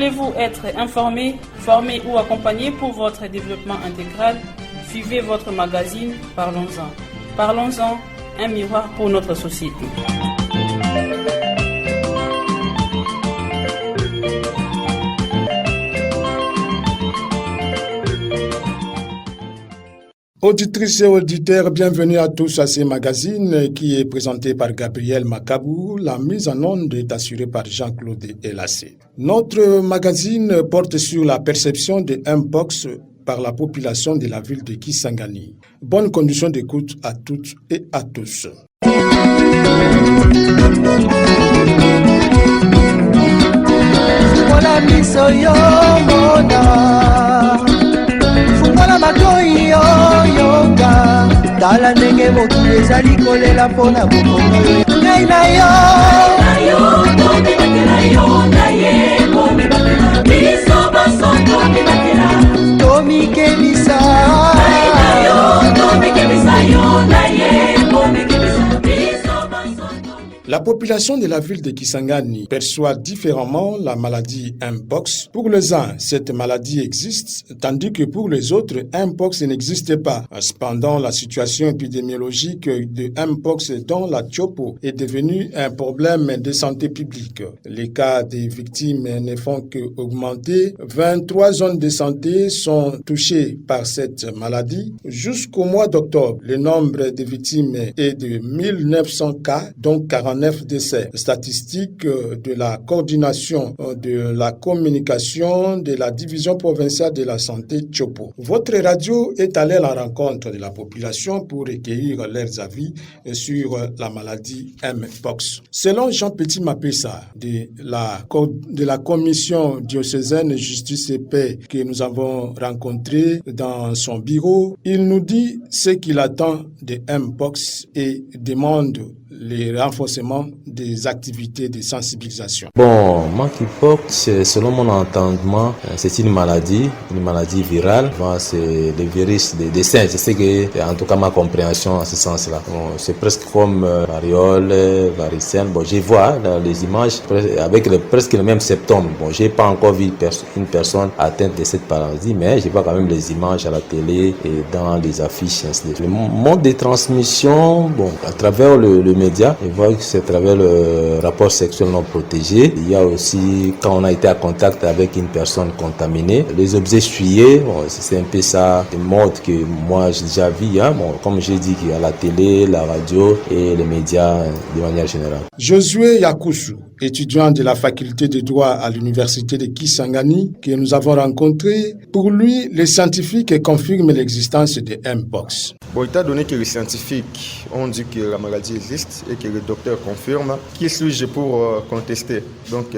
Voulez-vous être informé, formé ou accompagné pour votre développement intégral? Suivez votre magazine Parlons-en. Parlons-en, un miroir pour notre société. Auditrices et auditeurs, bienvenue à tous à ce magazine qui est présenté par Gabriel Makabou. La mise en onde est assurée par Jean-Claude Elassé. Notre magazine porte sur la perception de Mpox par la population de la ville de Kisangani. Bonne condition d'écoute à toutes et à tous. Voilà miso yo mona Fungala matoi yo yoga Tala ndenge motu ezali kolela mpona bokono Ngai na yo Tomi batela yo na ye Komi batela Biso basoto mi batela Tomi kebisa Ngai na yo Tomi kebisa yo na ye Komi kebisa Biso basoto. La population de la ville de Kisangani perçoit différemment la maladie Mpox. Pour les uns, cette maladie existe, tandis que pour les autres, Mpox n'existe pas. Cependant, la situation épidémiologique de Mpox dans la Tchopo est devenue un problème de santé publique. Les cas des victimes ne font qu'augmenter. 23 zones de santé sont touchées par cette maladie. Jusqu'au mois d'octobre, le nombre de victimes est de 1900 cas, dont 49 décès. Statistiques de la coordination de la communication de la division provinciale de la santé Tchopo. Votre radio est allée à la rencontre de la population pour recueillir leurs avis sur la maladie Mpox. Selon Jean Petit Mapessa de la commission diocésaine Justice et Paix que nous avons rencontré dans son bureau, il nous dit ce qu'il attend de Mpox et demande le renforcement des activités de sensibilisation. Bon, monkeypox, selon mon entendement, c'est une maladie virale. Bon, c'est le virus des singes. Je sais que, en tout cas, ma compréhension en ce sens-là. Bon, c'est presque comme variole, varicelle. Bon, je vois dans les images avec presque le même symptôme. Bon, j'ai pas encore vu une personne atteinte de cette maladie, mais je vois quand même les images à la télé et dans les affiches. Le mode de transmission, bon, à travers le média, on voit que c'est à travers le rapport sexuel non protégé. Il y a aussi quand on a été en contact avec une personne contaminée, les objets souillés, bon, c'est un peu ça, le mode que moi j'ai déjà vu, hein. Bon, comme j'ai dit, qu'il y a la télé, la radio et les médias de manière générale. Josué Yakoussou, étudiant de la faculté de droit à l'université de Kisangani, que nous avons rencontré, pour lui, les scientifiques confirment l'existence de Mpox. Bon, étant donné que les scientifiques ont dit que la maladie existe et que le docteur confirme, qui suis-je pour contester? Donc,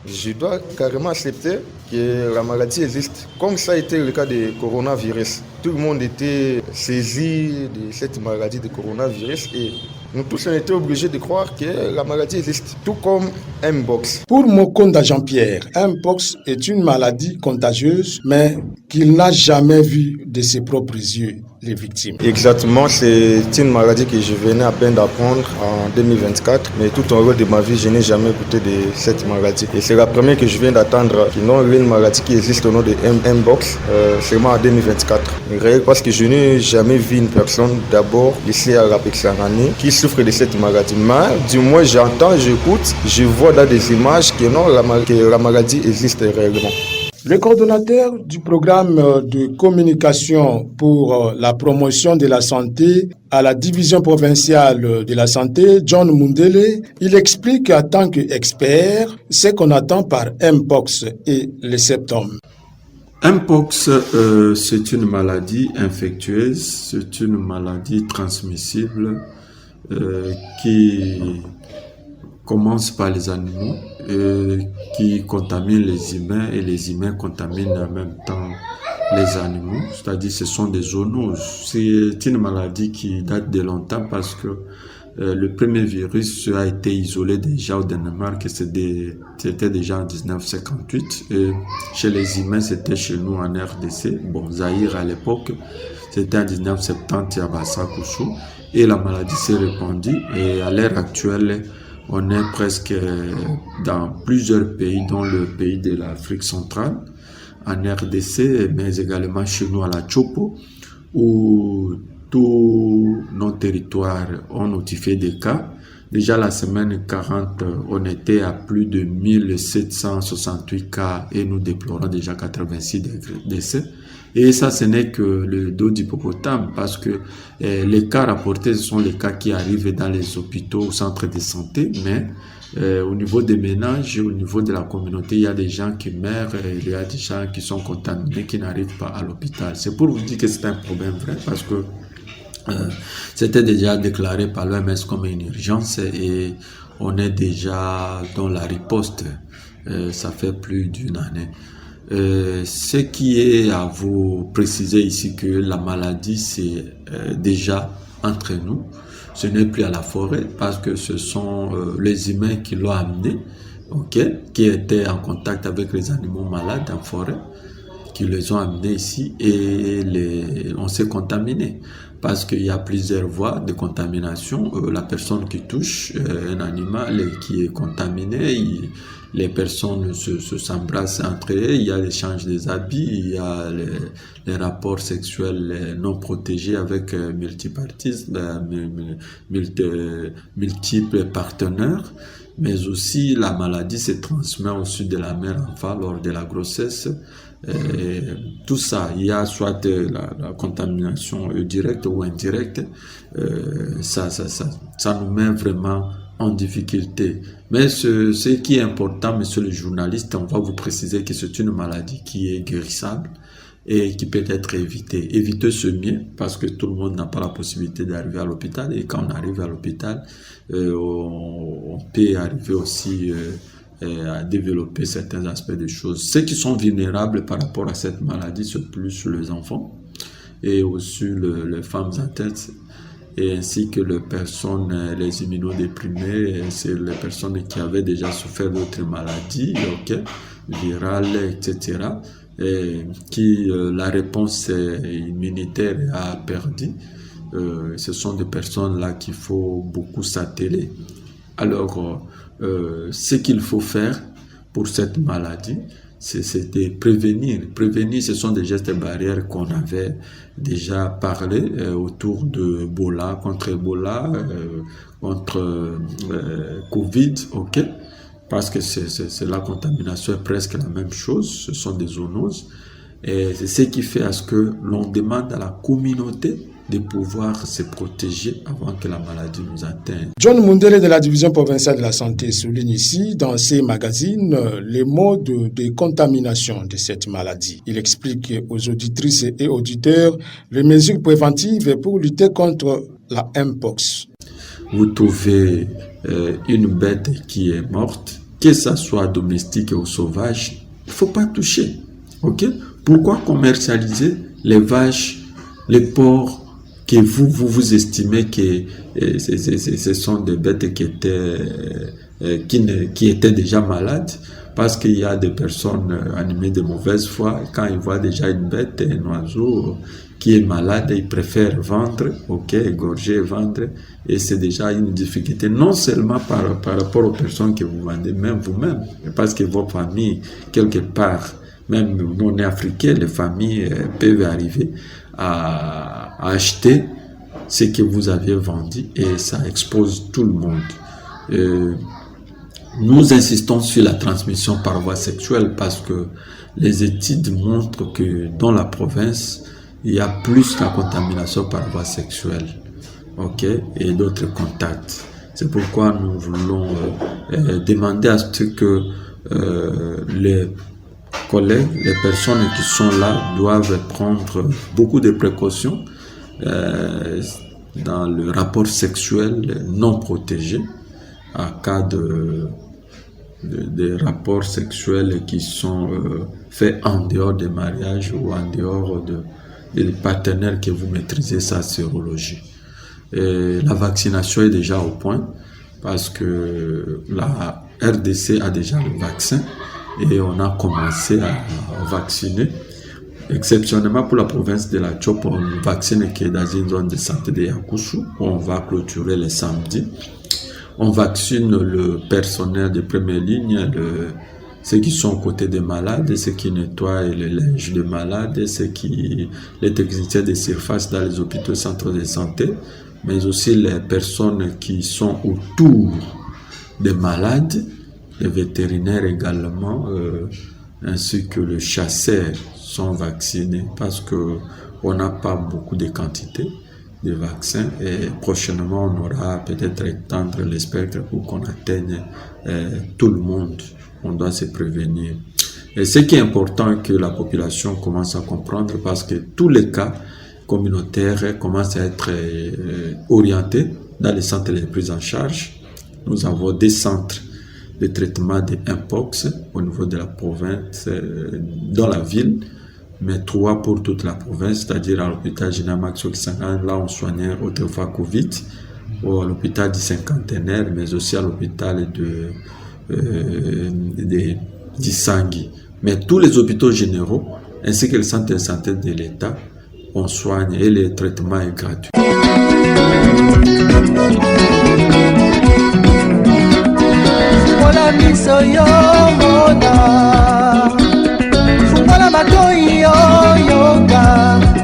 je dois carrément accepter que la maladie existe. Comme ça a été le cas du coronavirus. Tout le monde était saisi de cette maladie de coronavirus et nous tous on était obligés de croire que la maladie existe, tout comme Mpox. Pour Mokonda Jean-Pierre, Mpox est une maladie contagieuse, mais qu'il n'a jamais vue de ses propres yeux les victimes. Exactement, c'est une maladie que je venais à peine d'apprendre en 2024, mais tout au long de ma vie, je n'ai jamais goûté de cette maladie. Et c'est la première que je viens d'attendre, qui n'ont une maladie qui existe au nom de Mpox, seulement en 2024. Parce que je n'ai jamais vu une personne, d'abord ici à la Kisangani, qui souffre de cette maladie. Mais du moins, j'entends, j'écoute, je vois dans des images que non, que la maladie existe réellement. Le coordonnateur du programme de communication pour la promotion de la santé à la division provinciale de la santé, John Mundele, il explique en tant qu'expert ce qu'on attend par Mpox et les symptômes. Mpox, c'est une maladie infectieuse, c'est une maladie transmissible qui commence par les animaux, qui contaminent les humains et les humains contaminent en même temps les animaux, c'est-à-dire ce sont des zoonoses. C'est une maladie qui date de longtemps parce que le premier virus a été isolé déjà au Danemark, c'était déjà en 1958, et chez les humains c'était chez nous en RDC, bon Zaïre à l'époque, c'était en 1970 à Bassakoussou, et la maladie s'est répandue et à l'heure actuelle On est presque dans plusieurs pays, dont le pays de l'Afrique centrale, en RDC, mais également chez nous à la Chopo, où tous nos territoires ont notifié des cas. Déjà la semaine 40, on était à plus de 1768 cas et nous déplorons déjà 86 décès. Et ça, ce n'est que le dos d'hippopotame, parce que les cas rapportés, ce sont les cas qui arrivent dans les hôpitaux, au centre de santé, mais au niveau des ménages, au niveau de la communauté, il y a des gens qui meurent, il y a des gens qui sont contaminés, qui n'arrivent pas à l'hôpital. C'est pour vous dire que c'est un problème vrai, parce que c'était déjà déclaré par l'OMS comme une urgence et on est déjà dans la riposte. Ça fait plus d'une année. Ce qui est à vous préciser ici que la maladie c'est déjà entre nous, ce n'est plus à la forêt parce que ce sont les humains qui l'ont amené, qui étaient en contact avec les animaux malades en forêt, qui les ont amenés ici et on s'est contaminé parce qu'il y a plusieurs voies de contamination. La personne qui touche un animal qui est contaminé, les personnes s'embrassent entre eux, il y a l'échange des habits, il y a les rapports sexuels non protégés avec multiples partenaires, mais aussi la maladie se transmet au sud de la mère enfant lors de la grossesse. Tout ça, il y a soit la contamination directe ou indirecte, ça nous met vraiment en difficulté. Mais ce qui est important, monsieur le journaliste, on va vous préciser que c'est une maladie qui est guérissable et qui peut être évitée. Éviter ce mieux parce que tout le monde n'a pas la possibilité d'arriver à l'hôpital et quand on arrive à l'hôpital, on peut arriver aussi à développer certains aspects des choses. Ceux qui sont vulnérables par rapport à cette maladie, c'est plus les enfants et aussi les femmes atteintes et ainsi que les personnes, les immunodéprimés, c'est les personnes qui avaient déjà souffert d'autres maladies, virales, etc., et qui la réponse immunitaire a perdu. Ce sont des personnes-là qu'il faut beaucoup s'atteler. Alors, ce qu'il faut faire pour cette maladie, c'est de prévenir. Prévenir, ce sont des gestes barrières qu'on avait déjà parlé autour de Ebola, contre Ebola, contre Covid, parce que c'est la contamination est presque la même chose, ce sont des zoonoses. Et c'est ce qui fait à ce que l'on demande à la communauté de pouvoir se protéger avant que la maladie nous atteigne. John Mundele de la division provinciale de la santé souligne ici dans ses magazines les modes de contamination de cette maladie. Il explique aux auditrices et auditeurs les mesures préventives pour lutter contre la Mpox. Vous trouvez une bête qui est morte, que ça soit domestique ou sauvage, il ne faut pas toucher. Pourquoi commercialiser les vaches, les porcs que vous estimez que ce sont des bêtes qui étaient déjà malades? Parce qu'il y a des personnes animées de mauvaise foi, quand ils voient déjà une bête, un oiseau qui est malade, ils préfèrent vendre, égorger, vendre, et c'est déjà une difficulté, non seulement par rapport aux personnes que vous vendez, même vous-même, parce que vos familles, quelque part, même non africains, les familles peuvent arriver à acheter ce que vous aviez vendu et ça expose tout le monde. Nous insistons sur la transmission par voie sexuelle parce que les études montrent que dans la province, il y a plus la contamination par voie sexuelle, et d'autres contacts. C'est pourquoi nous voulons demander à ce que les collègues, les personnes qui sont là doivent prendre beaucoup de précautions dans le rapport sexuel non protégé en cas de rapports sexuels qui sont faits en dehors des mariages ou en dehors des partenaires que vous maîtrisez sa sérologie. Et la vaccination est déjà au point parce que la RDC a déjà le vaccin et on a commencé à vacciner. Exceptionnellement pour la province de la Chopo, on vaccine qui est dans une zone de santé de Yakushu où on va clôturer le samedi. On vaccine le personnel de première ligne, ceux qui sont aux côtés des malades, ceux qui nettoient les linges des malades, les techniciens de surface dans les hôpitaux, centres de santé, mais aussi les personnes qui sont autour des malades, les vétérinaires également, ainsi que les chasseurs sont vaccinés parce que on n'a pas beaucoup de quantité de vaccins et prochainement on aura peut-être étendre le spectre pour qu'on atteigne tout le monde. On doit se prévenir. Et ce qui est important que la population commence à comprendre parce que tous les cas communautaires commencent à être orientés dans les centres de prise en charge. Nous avons des centres de traitement de Mpox au niveau de la province, dans la ville, mais 3 pour toute la province, c'est-à-dire à l'hôpital général Maxo Kisangani, là on soignait autrefois Covid, ou à l'hôpital du cinquantenaire, mais aussi à l'hôpital d'Isangui. Mais tous les hôpitaux généraux, ainsi que les centres de santé de l'État, on soigne et le traitement est gratuit.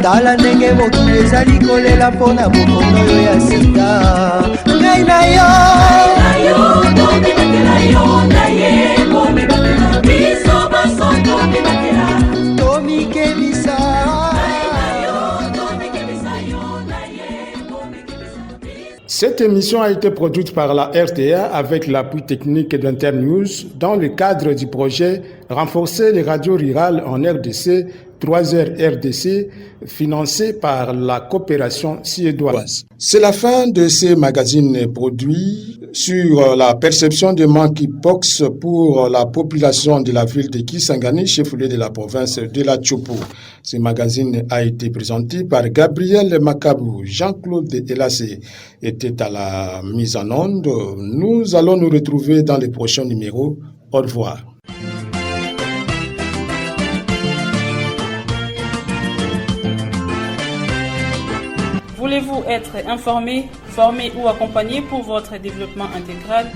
tala ndenge mokili ezali kolela mpona bokono oyo ya sika ngai na yo tomibakela yo na ye komibakela biso basoto mibakela tomikebisa. Cette émission a été produite par la RTA avec l'appui technique d'Internews dans le cadre du projet Renforcer les radios rurales en RDC, 3R RDC, financé par la coopération suédoise. C'est la fin de ces magazines produits sur la perception de monkeypox pour la population de la ville de Kisangani, chef-lieu de la province de la Tchopo. Ce magazine a été présenté par Gabriel Makabou. Jean-Claude Elassé était à la mise en onde. Nous allons nous retrouver dans les prochains numéros. Au revoir. Voulez-vous être informé, formé ou accompagné pour votre développement intégral?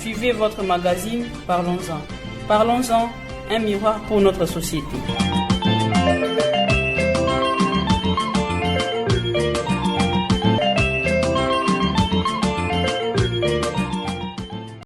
Suivez votre magazine Parlons-en. Parlons-en, un miroir pour notre société.